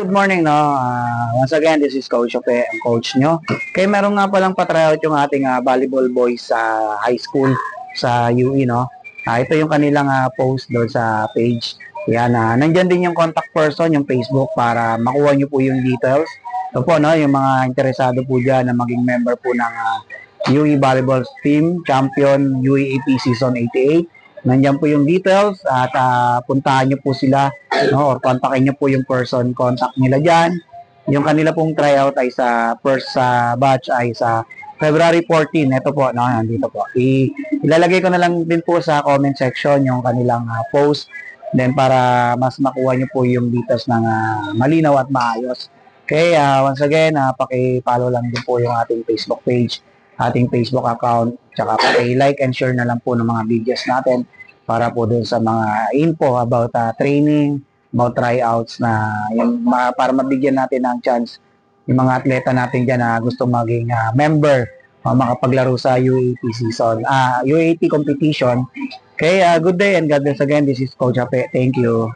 Good morning, no? Once again, this is Coach Ope, ang coach nyo. Kaya meron nga palang patryout yung ating volleyball boys sa high school sa UE, no? Ito yung kanilang post doon sa page. Yan, nandyan din yung contact person, yung Facebook, para makuha nyo po yung details. Ito po, no? Yung mga interesado po dyan na maging member po ng UE Volleyball Team, Champion UEAP Season 88. Nandiyan po yung details at puntahan nyo po sila, no, or kontakin nyo po yung person contact nila dyan. Yung kanila pong tryout ay sa first batch ay sa February 14. Ito po, no, nandito po. Ilalagay ko na lang din po sa comment section yung kanilang post. Then para mas makuha nyo po yung details ng malinaw at maayos. Okay, once again, paki-follow lang din po yung ating Facebook page, ating Facebook account, tsaka paki-like and share na lang po ng mga videos natin para po dun sa mga info about training, about tryouts na yung, para mabigyan natin ng chance yung mga atleta natin dyan na gusto maging member o makapaglaro sa UAT season, UAT competition. Okay, good day and God bless again. This is Coach Ape. Thank you.